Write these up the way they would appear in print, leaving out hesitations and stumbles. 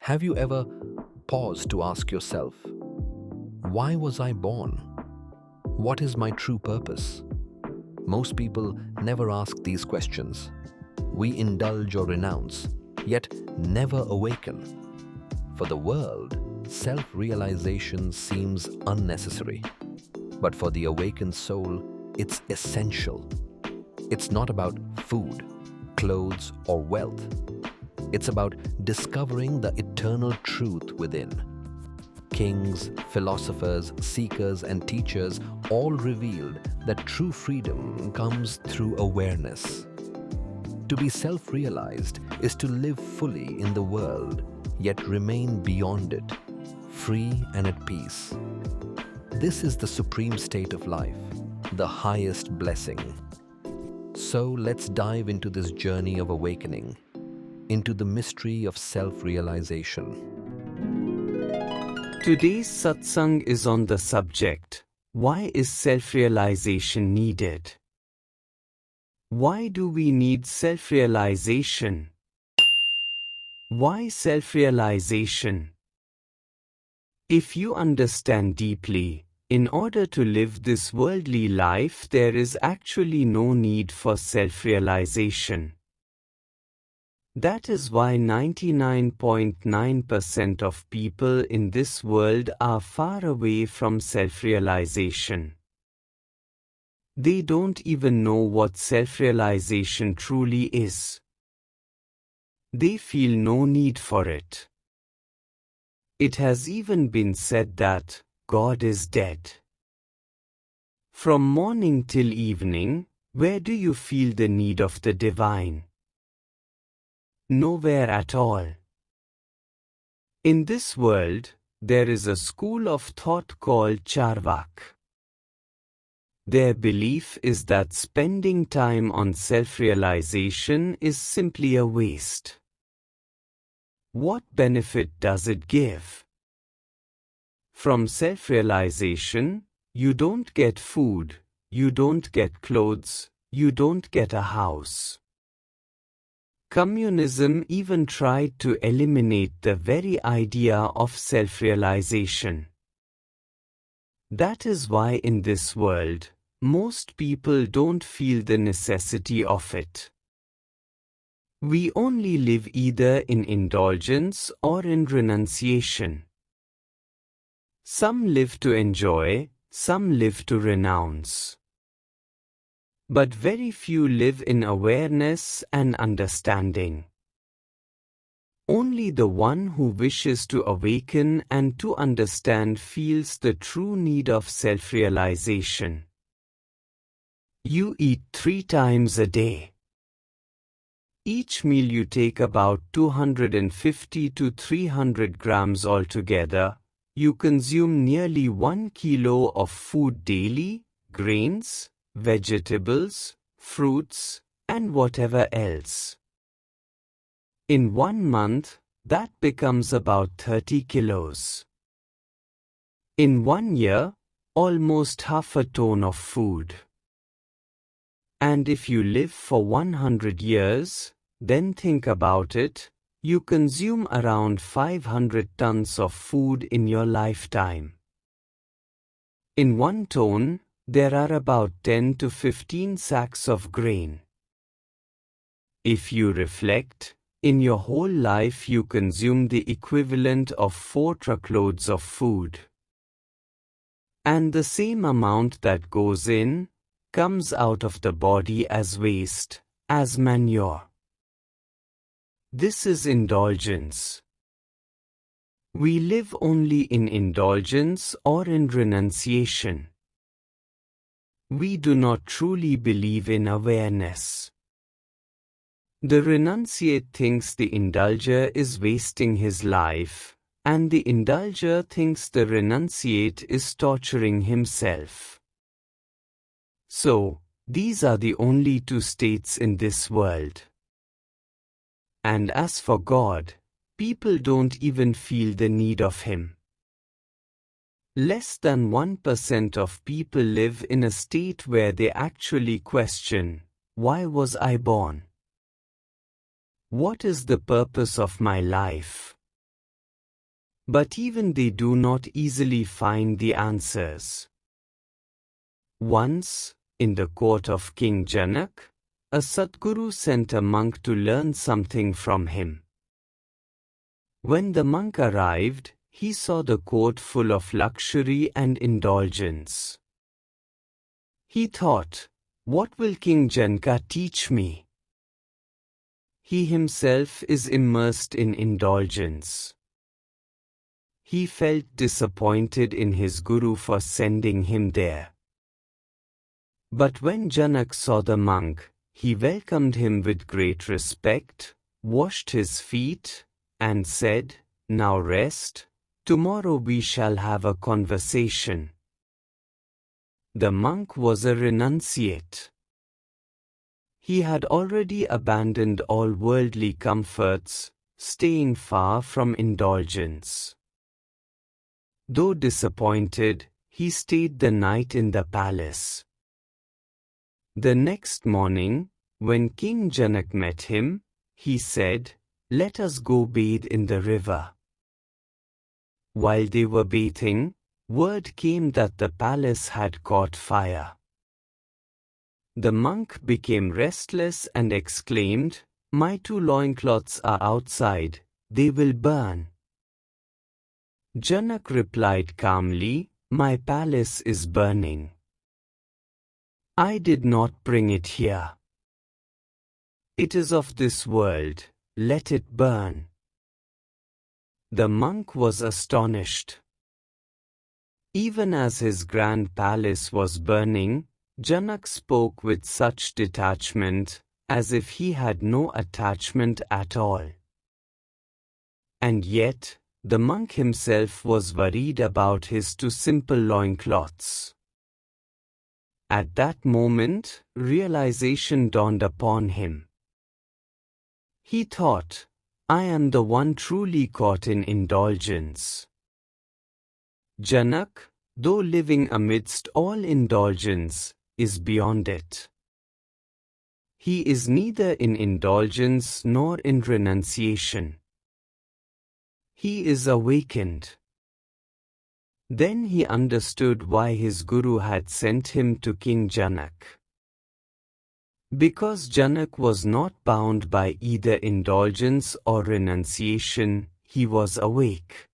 Have you ever paused to ask yourself, why was I born? What is my true purpose? Most people never ask these questions. We indulge or renounce, yet never awaken. For the world, self-realization seems unnecessary. But for the awakened soul, it's essential. It's not about food, clothes, or wealth. It's about discovering the eternal truth within. Kings, philosophers, seekers, and teachers all revealed that true freedom comes through awareness. To be self-realized is to live fully in the world, yet remain beyond it, free and at peace. This is the supreme state of life, the highest blessing. So let's dive into this journey of awakening, into the mystery of self-realization. Today's satsang is on the subject, why is self-realization needed? Why do we need self-realization? Why self-realization? If you understand deeply, in order to live this worldly life, there is actually no need for self-realization. That is why 99.9% of people in this world are far away from self-realization. They don't even know what self-realization truly is. They feel no need for it. It has even been said that God is dead. From morning till evening, where do you feel the need of the divine? Nowhere at all. In this world, there is a school of thought called Charvak. Their belief is that spending time on self-realization is simply a waste. What benefit does it give? From self-realization, you don't get food, you don't get clothes, you don't get a house. Communism even tried to eliminate the very idea of self-realization. That is why in this world, most people don't feel the necessity of it. We only live either in indulgence or in renunciation. Some live to enjoy, some live to renounce. But very few live in awareness and understanding. Only the one who wishes to awaken and to understand feels the true need of self-realization. You eat 3 times a day. Each meal you take about 250 to 300 grams altogether. You consume nearly 1 kilo of food daily, grains, vegetables, fruits, and whatever else. In 1 month, that becomes about 30 kilos. In 1 year, almost half a ton of food. And if you live for 100 years, then think about it, you consume around 500 tons of food in your lifetime. In 1 ton, there are about 10 to 15 sacks of grain. If you reflect, in your whole life you consume the equivalent of 4 truckloads of food. And the same amount that goes in, comes out of the body as waste, as manure. This is indulgence. We live only in indulgence or in renunciation. We do not truly believe in awareness. The renunciate thinks the indulger is wasting his life, and the indulger thinks the renunciate is torturing himself. So, these are the only 2 states in this world. And as for God, people don't even feel the need of Him. Less than 1% of people live in a state where they actually question, why was I born? What is the purpose of my life? But even they do not easily find the answers. Once, in the court of King Janaka, a Sadguru sent a monk to learn something from him. When the monk arrived, he saw the court full of luxury and indulgence. He thought, "What will King Janaka teach me?" He himself is immersed in indulgence. He felt disappointed in his guru for sending him there. But when Janaka saw the monk, he welcomed him with great respect, washed his feet, and said, "Now rest, tomorrow we shall have a conversation." The monk was a renunciate. He had already abandoned all worldly comforts, staying far from indulgence. Though disappointed, he stayed the night in the palace. The next morning, when King Janaka met him, he said, "Let us go bathe in the river." While they were bathing, word came that the palace had caught fire. The monk became restless and exclaimed, "My 2 loincloths are outside, they will burn." Janaka replied calmly, "My palace is burning. I did not bring it here. It is of this world, let it burn." The monk was astonished. Even as his grand palace was burning, Janaka spoke with such detachment, as if he had no attachment at all. And yet, the monk himself was worried about his 2 simple loincloths. At that moment, realization dawned upon him. He thought, "I am the one truly caught in indulgence." Janaka, though living amidst all indulgence, is beyond it. He is neither in indulgence nor in renunciation. He is awakened. Then he understood why his guru had sent him to King Janaka. Because Janaka was not bound by either indulgence or renunciation, he was awake.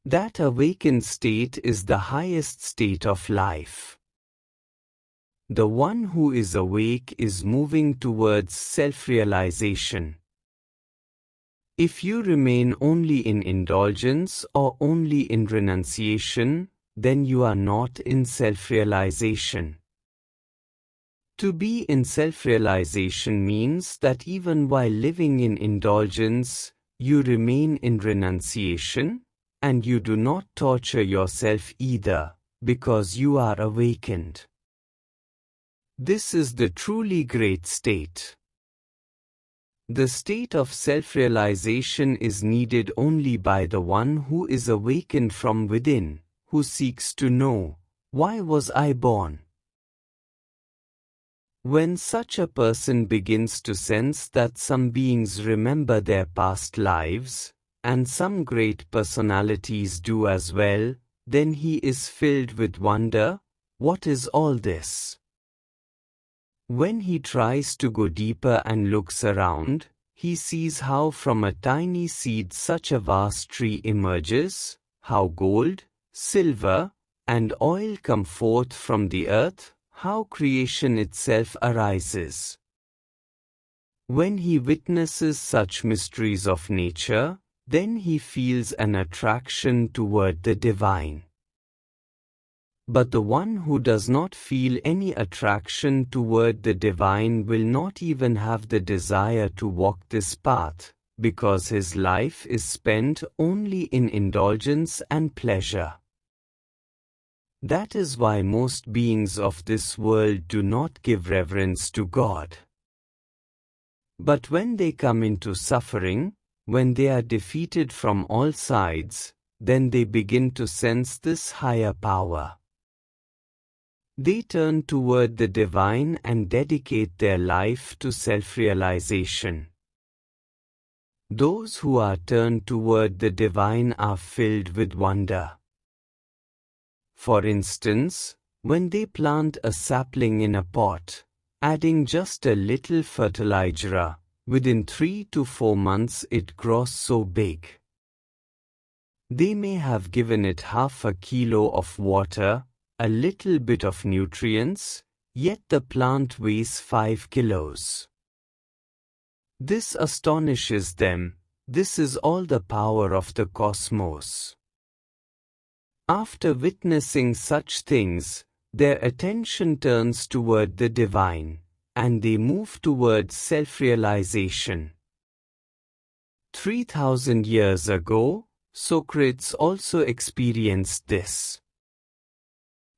That awakened state is the highest state of life. The one who is awake is moving towards self-realization. If you remain only in indulgence or only in renunciation, then you are not in self-realization. To be in self-realization means that even while living in indulgence, you remain in renunciation, and you do not torture yourself either, because you are awakened. This is the truly great state. The state of self-realization is needed only by the one who is awakened from within, who seeks to know, "Why was I born?" When such a person begins to sense that some beings remember their past lives, and some great personalities do as well, then he is filled with wonder, "What is all this?" When he tries to go deeper and looks around, he sees how from a tiny seed such a vast tree emerges, how gold, silver, and oil come forth from the earth, how creation itself arises. When he witnesses such mysteries of nature, then he feels an attraction toward the divine. But the one who does not feel any attraction toward the divine will not even have the desire to walk this path, because his life is spent only in indulgence and pleasure. That is why most beings of this world do not give reverence to God. But when they come into suffering, when they are defeated from all sides, then they begin to sense this higher power. They turn toward the divine and dedicate their life to self-realization. Those who are turned toward the divine are filled with wonder. For instance, when they plant a sapling in a pot, adding just a little fertilizer, within 3 to 4 months it grows so big. They may have given it half a kilo of water, a little bit of nutrients, yet the plant weighs 5 kilos. This astonishes them. This is all the power of the cosmos. After witnessing such things, their attention turns toward the divine, and they move towards self-realization. 3,000 years ago, Socrates also experienced this.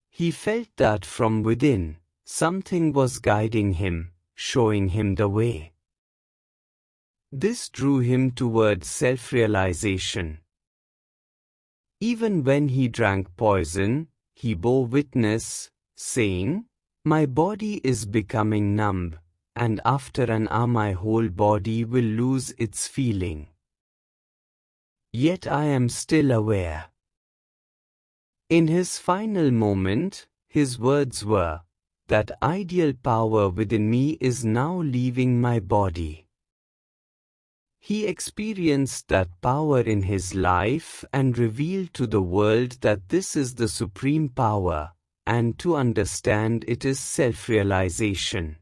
He felt that from within, something was guiding him, showing him the way. This drew him towards self-realization. Even when he drank poison, he bore witness, saying, "My body is becoming numb, and after an hour my whole body will lose its feeling. Yet I am still aware." In his final moment, his words were, "That ideal power within me is now leaving my body." He experienced that power in his life and revealed to the world that this is the supreme power, and to understand it is self-realization.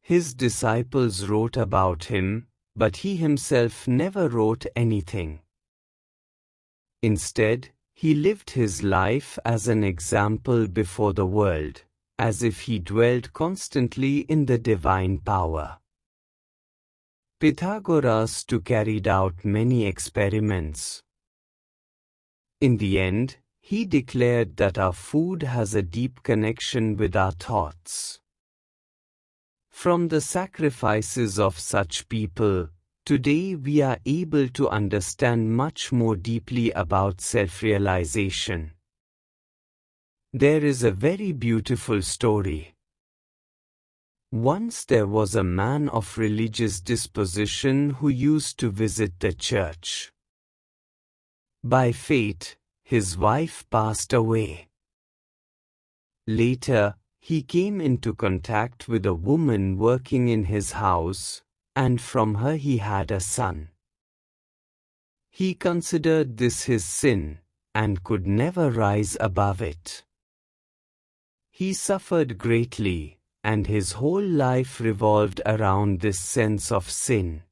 His disciples wrote about him, but he himself never wrote anything. Instead, he lived his life as an example before the world, as if he dwelt constantly in the divine power. Pythagoras too carried out many experiments. In the end, he declared that our food has a deep connection with our thoughts. From the sacrifices of such people, today we are able to understand much more deeply about self-realization. There is a very beautiful story. Once there was a man of religious disposition who used to visit the church. By fate, his wife passed away. Later, he came into contact with a woman working in his house, and from her he had a son. He considered this his sin, and could never rise above it. He suffered greatly, and his whole life revolved around this sense of sin.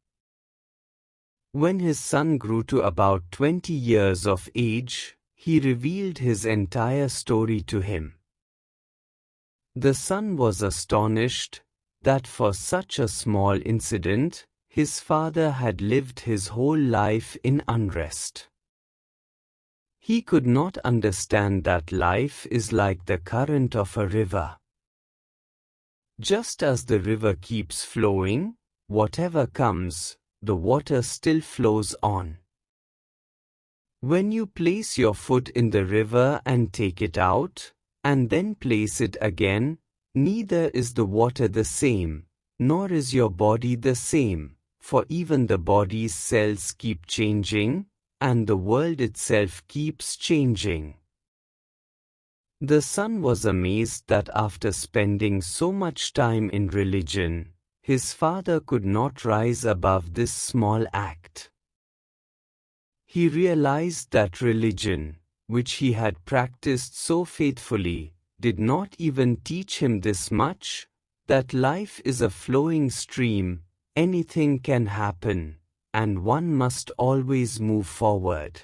When his son grew to about 20 years of age, he revealed his entire story to him. The son was astonished that for such a small incident, his father had lived his whole life in unrest. He could not understand that life is like the current of a river. Just as the river keeps flowing, whatever comes, the water still flows on. When you place your foot in the river and take it out, and then place it again, neither is the water the same, nor is your body the same, for even the body's cells keep changing, and the world itself keeps changing. The son was amazed that after spending so much time in religion, his father could not rise above this small act. He realized that religion, which he had practiced so faithfully, did not even teach him this much, that life is a flowing stream, anything can happen, and one must always move forward.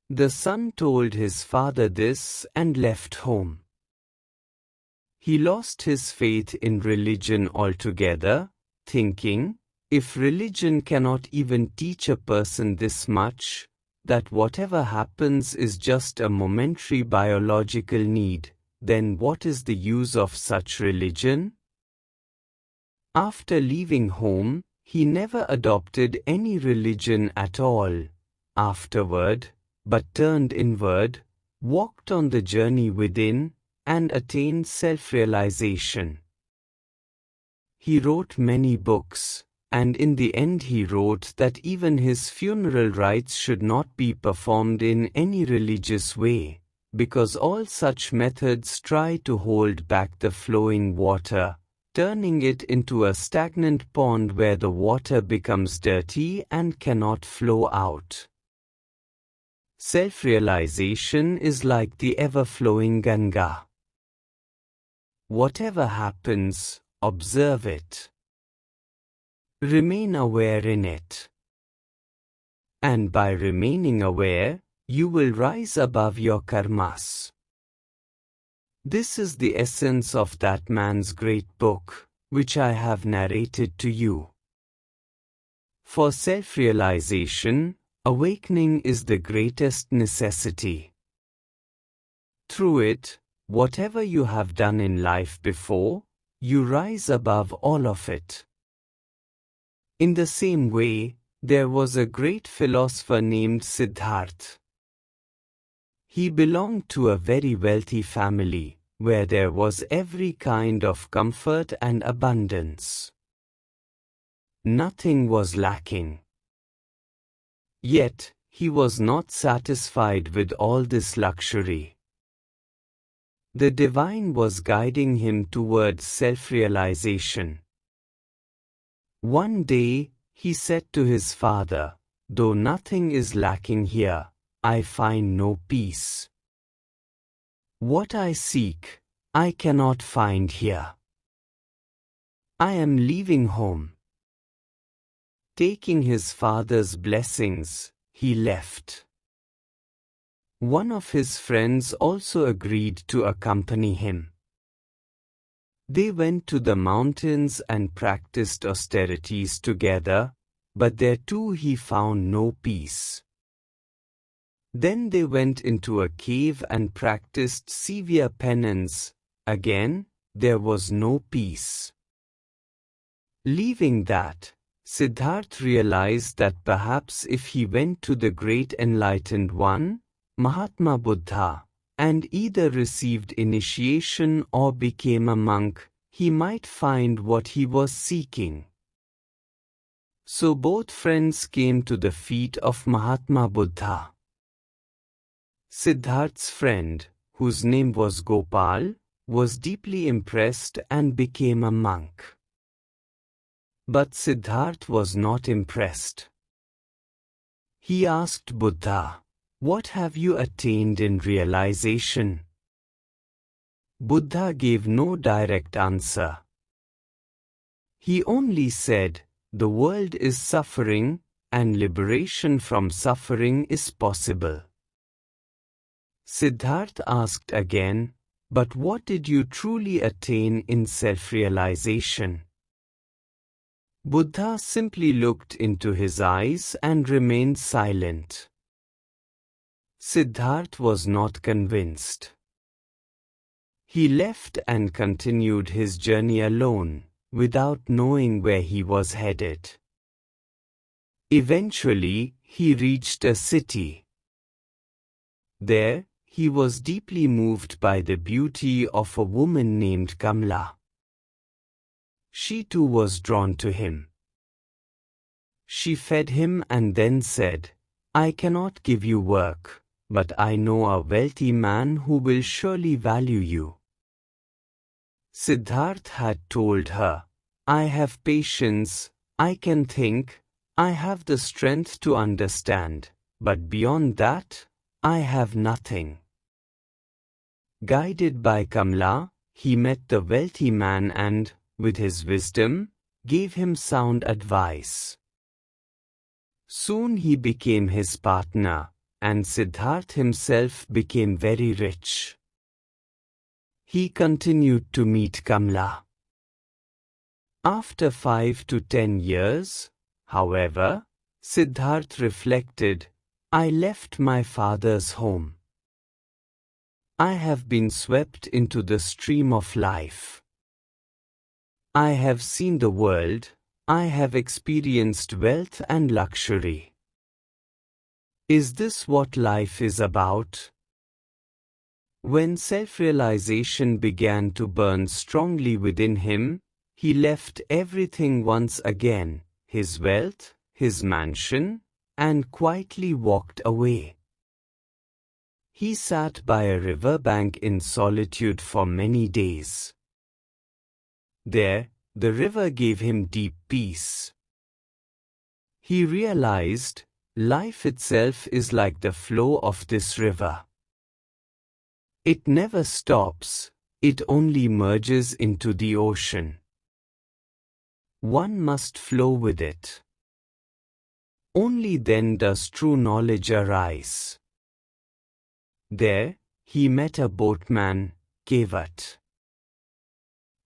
The son told his father this and left home. He lost his faith in religion altogether, thinking, if religion cannot even teach a person this much, that whatever happens is just a momentary biological need, then what is the use of such religion? After leaving home, he never adopted any religion at all. Afterward, but turned inward, walked on the journey within, and attained self-realization. He wrote many books, and in the end he wrote that even his funeral rites should not be performed in any religious way, because all such methods try to hold back the flowing water, turning it into a stagnant pond where the water becomes dirty and cannot flow out. Self-realization is like the ever-flowing Ganga. Whatever happens, observe it. Remain aware in it. And by remaining aware, you will rise above your karmas. This is the essence of that man's great book, which I have narrated to you. For self-realization, awakening is the greatest necessity. Through it, whatever you have done in life before, you rise above all of it. In the same way, there was a great philosopher named Siddhartha. He belonged to a very wealthy family, where there was every kind of comfort and abundance. Nothing was lacking. Yet, he was not satisfied with all this luxury. The divine was guiding him towards self-realization. One day, he said to his father, "Though nothing is lacking here, I find no peace. What I seek, I cannot find here. I am leaving home." Taking his father's blessings, he left. One of his friends also agreed to accompany him. They went to the mountains and practiced austerities together, but there too he found no peace. Then they went into a cave and practiced severe penance. Again, there was no peace. Leaving that, Siddhartha realized that perhaps if he went to the great enlightened one, Mahatma Buddha, and either received initiation or became a monk, he might find what he was seeking. So both friends came to the feet of Mahatma Buddha. Siddhartha's friend, whose name was Gopal, was deeply impressed and became a monk. But Siddhartha was not impressed. He asked Buddha, "What have you attained in realization?" Buddha gave no direct answer. He only said, "The world is suffering, and liberation from suffering is possible." Siddhartha asked again, "But what did you truly attain in self-realization?" Buddha simply looked into his eyes and remained silent. Siddhartha was not convinced. He left and continued his journey alone, without knowing where he was headed. Eventually, he reached a city. There, he was deeply moved by the beauty of a woman named Kamla. She too was drawn to him. She fed him and then said, "I cannot give you work, but I know a wealthy man who will surely value you." Siddhartha had told her, "I have patience, I can think, I have the strength to understand, but beyond that, I have nothing." Guided by Kamla, he met the wealthy man and, with his wisdom, gave him sound advice. Soon he became his partner, and Siddhartha himself became very rich. He continued to meet Kamla. After 5 to 10 years, however, Siddhartha reflected, "I left my father's home. I have been swept into the stream of life. I have seen the world, I have experienced wealth and luxury. Is this what life is about?" When self-realization began to burn strongly within him, he left everything once again, his wealth, his mansion, and quietly walked away. He sat by a riverbank in solitude for many days. There, the river gave him deep peace. He realized, life itself is like the flow of this river. It never stops, it only merges into the ocean. One must flow with it. Only then does true knowledge arise. There, he met a boatman, Kevat.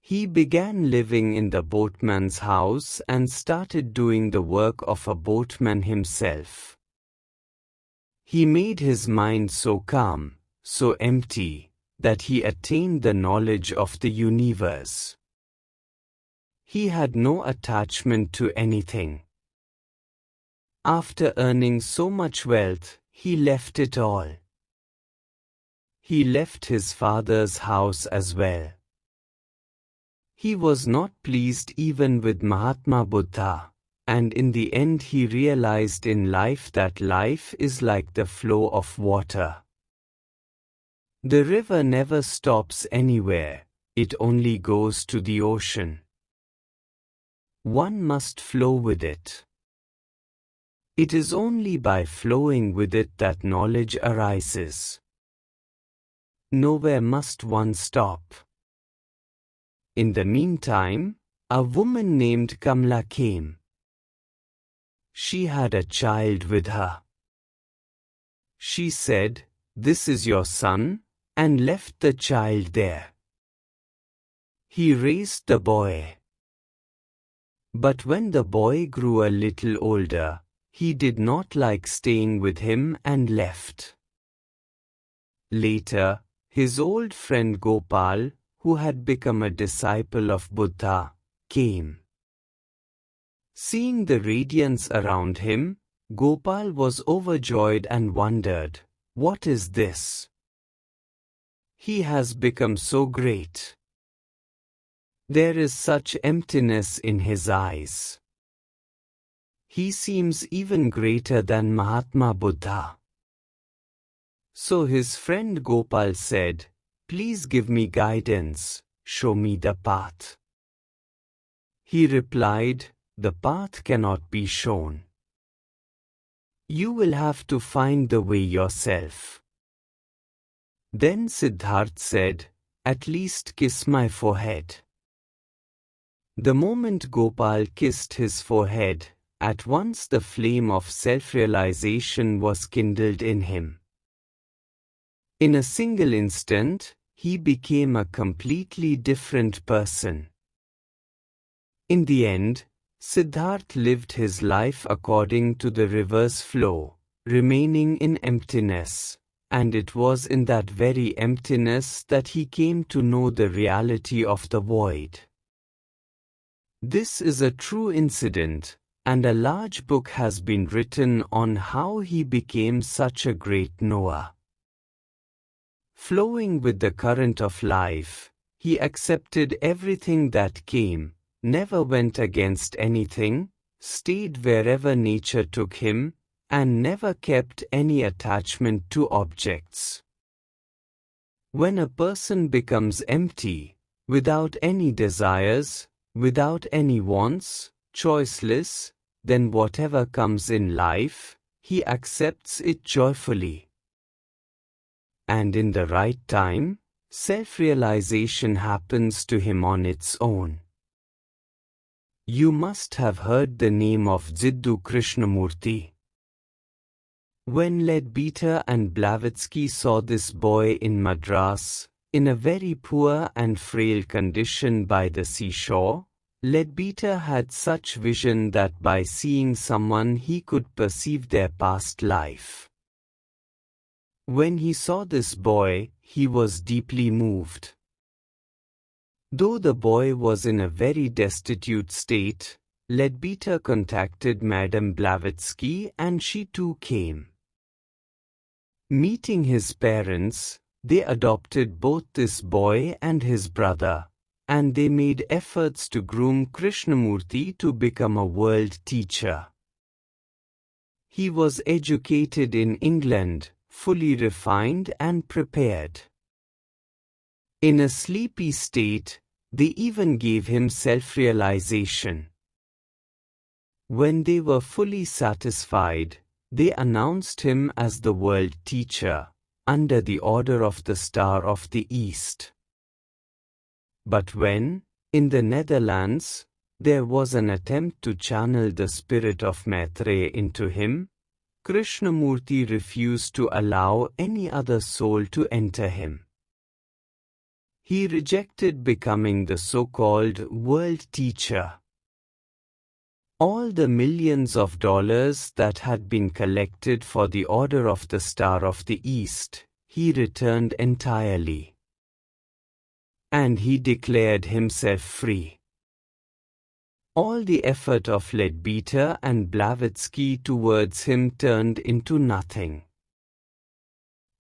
He began living in the boatman's house and started doing the work of a boatman himself. He made his mind so calm, so empty, that he attained the knowledge of the universe. He had no attachment to anything. After earning so much wealth, he left it all. He left his father's house as well. He was not pleased even with Mahatma Buddha, and in the end he realized in life that life is like the flow of water. The river never stops anywhere, it only goes to the ocean. One must flow with it. It is only by flowing with it that knowledge arises. Nowhere must one stop. In the meantime, a woman named Kamla came. She had a child with her. She said, "This is your son," and left the child there. He raised the boy. But when the boy grew a little older, he did not like staying with him and left. Later, his old friend Gopal, who had become a disciple of Buddha, came. Seeing the radiance around him, Gopal was overjoyed and wondered, "What is this? He has become so great. There is such emptiness in his eyes. He seems even greater than Mahatma Buddha." So his friend Gopal said, "Please give me guidance, show me the path." He replied, "The path cannot be shown. You will have to find the way yourself." Then Siddhartha said, "At least kiss my forehead." The moment Gopal kissed his forehead, at once the flame of self-realization was kindled in him. In a single instant, he became a completely different person. In the end, Siddhartha lived his life according to the river's flow, remaining in emptiness, and it was in that very emptiness that he came to know the reality of the void. This is a true incident, and a large book has been written on how he became such a great knower. Flowing with the current of life, he accepted everything that came, never went against anything, stayed wherever nature took him, and never kept any attachment to objects. When a person becomes empty, without any desires, without any wants, choiceless, then whatever comes in life, he accepts it joyfully. And in the right time, self-realization happens to him on its own. You must have heard the name of Jiddu Krishnamurti. When Leadbeater and Blavatsky saw this boy in Madras, in a very poor and frail condition by the seashore, Leadbeater had such vision that by seeing someone he could perceive their past life. When he saw this boy, he was deeply moved. Though the boy was in a very destitute state, Leadbeater contacted Madame Blavatsky and she too came. Meeting his parents, they adopted both this boy and his brother, and they made efforts to groom Krishnamurti to become a world teacher. He was educated in England, fully refined and prepared. In a sleepy state, they even gave him self-realization. When they were fully satisfied, they announced him as the world teacher, under the order of the Star of the East. But when, in the Netherlands, there was an attempt to channel the spirit of Maitreya into him, Krishnamurti refused to allow any other soul to enter him. He rejected becoming the so-called world teacher. All the millions of dollars that had been collected for the Order of the Star of the East, he returned entirely. And he declared himself free. All the effort of Leadbeater and Blavatsky towards him turned into nothing.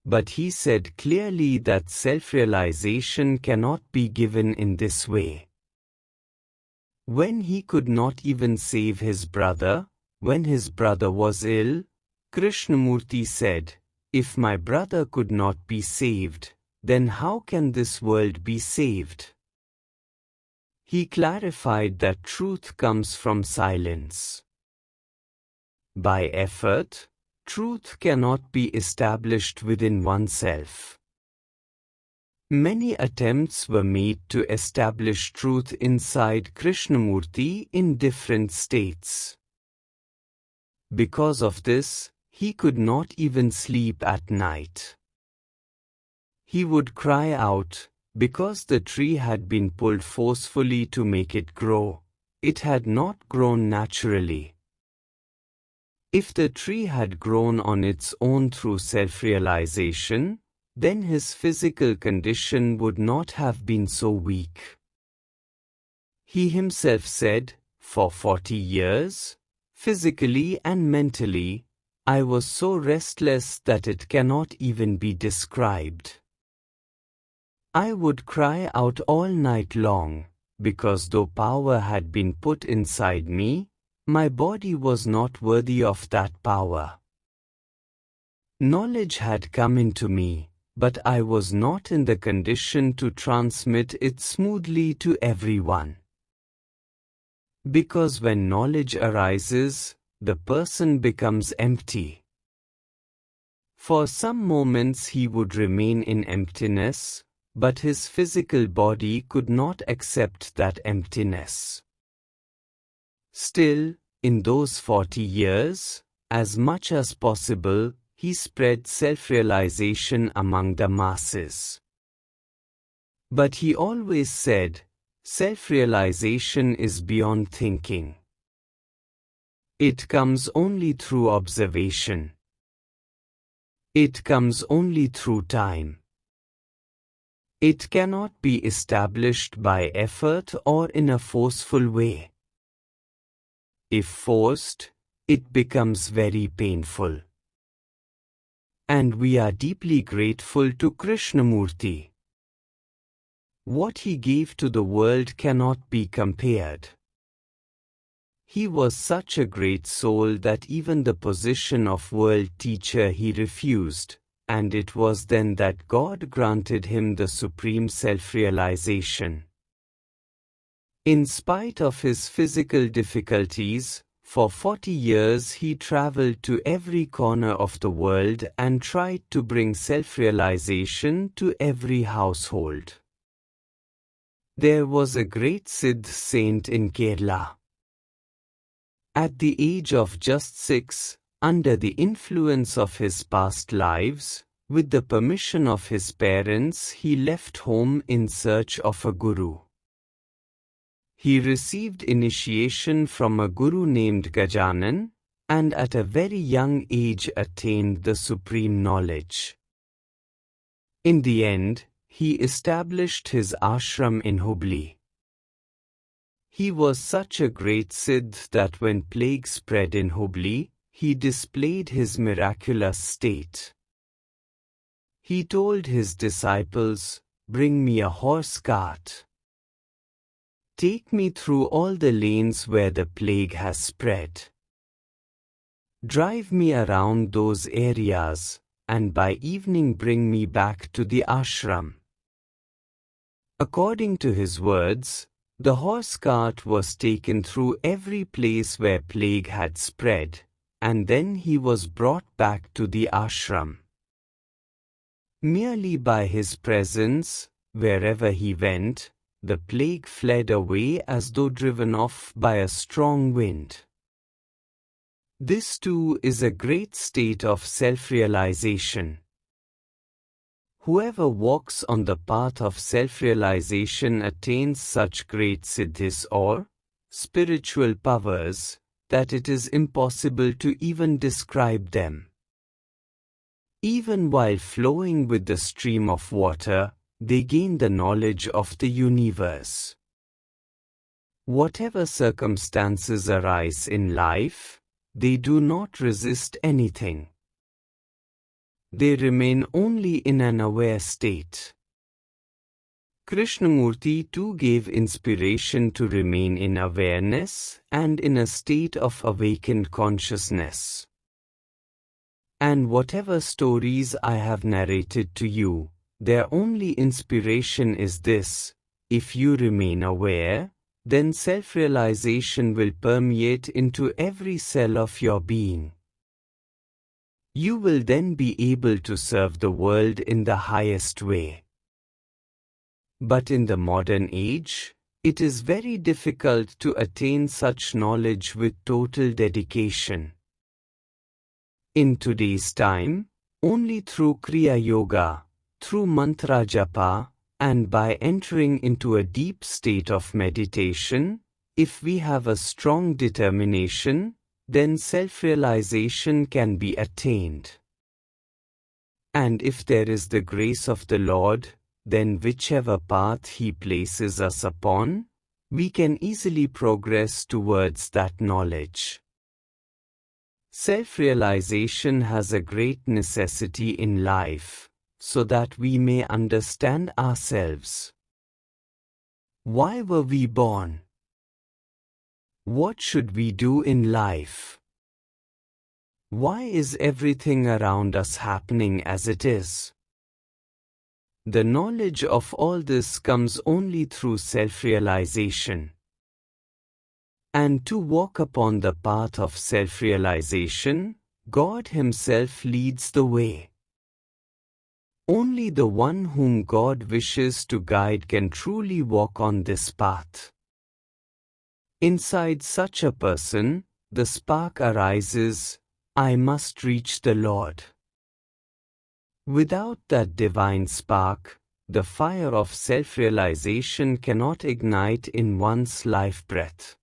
But he said clearly that self-realization cannot be given in this way. When he could not even save his brother, when his brother was ill, Krishnamurti said, "If my brother could not be saved, then how can this world be saved?" He clarified that truth comes from silence. By effort, truth cannot be established within oneself. Many attempts were made to establish truth inside Krishnamurti in different states. Because of this, he could not even sleep at night. He would cry out, because the tree had been pulled forcefully to make it grow, it had not grown naturally. If the tree had grown on its own through self-realization, then his physical condition would not have been so weak. He himself said, "For 40 years, physically and mentally, I was so restless that it cannot even be described. I would cry out all night long, because though power had been put inside me, my body was not worthy of that power. Knowledge had come into me, but I was not in the condition to transmit it smoothly to everyone. Because when knowledge arises, the person becomes empty. For some moments he would remain in emptiness, but his physical body could not accept that emptiness. Still, in those 40 years, as much as possible, he spread self-realization among the masses. But he always said, self-realization is beyond thinking. It comes only through observation. It comes only through time. It cannot be established by effort or in a forceful way. If forced, it becomes very painful. And we are deeply grateful to Krishnamurti. What he gave to the world cannot be compared. He was such a great soul that even the position of world teacher he refused, and it was then that God granted him the supreme self-realization. In spite of his physical difficulties, for 40 years he traveled to every corner of the world and tried to bring self-realization to every household. There was a great Siddh saint in Kerala. At the age of just 6, under the influence of his past lives, with the permission of his parents, he left home in search of a guru. He received initiation from a guru named Gajanan, and at a very young age attained the supreme knowledge. In the end, he established his ashram in Hubli. He was such a great Siddh that when plague spread in Hubli, he displayed his miraculous state. He told his disciples, "Bring me a horse cart." Take me through all the lanes where the plague has spread. Drive me around those areas, and by evening bring me back to the ashram. According to his words, the horse cart was taken through every place where plague had spread, and then he was brought back to the ashram. Merely by his presence, wherever he went, the plague fled away as though driven off by a strong wind. This too is a great state of self-realization. Whoever walks on the path of self-realization attains such great siddhis or spiritual powers that it is impossible to even describe them. Even while flowing with the stream of water, they gain the knowledge of the universe. Whatever circumstances arise in life, they do not resist anything. They remain only in an aware state. Krishnamurti too gave inspiration to remain in awareness and in a state of awakened consciousness. And whatever stories I have narrated to you, their only inspiration is this: if you remain aware, then self-realization will permeate into every cell of your being. You will then be able to serve the world in the highest way. But in the modern age, it is very difficult to attain such knowledge with total dedication. In today's time, only through Kriya Yoga, through mantra japa, and by entering into a deep state of meditation, if we have a strong determination, then self-realization can be attained. And if there is the grace of the Lord, then whichever path He places us upon, we can easily progress towards that knowledge. Self-realization has a great necessity in life, so that we may understand ourselves. Why were we born? What should we do in life? Why is everything around us happening as it is? The knowledge of all this comes only through self-realization. And to walk upon the path of self-realization, God Himself leads the way. Only the one whom God wishes to guide can truly walk on this path. Inside such a person, the spark arises: I must reach the Lord. Without that divine spark, the fire of self-realization cannot ignite in one's life breath.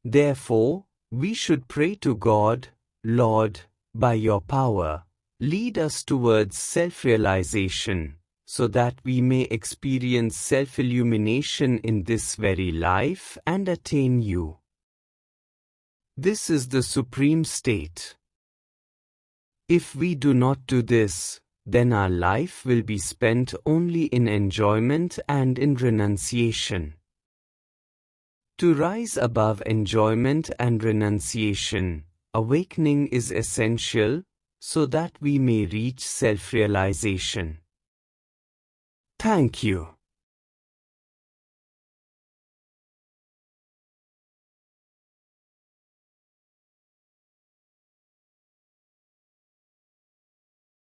Therefore, we should pray to God: Lord, by your power, lead us towards self-realization, so that we may experience self-illumination in this very life and attain you. This is the supreme state. If we do not do this, then our life will be spent only in enjoyment and in renunciation. To rise above enjoyment and renunciation, awakening is essential, so that we may reach self-realization. Thank you.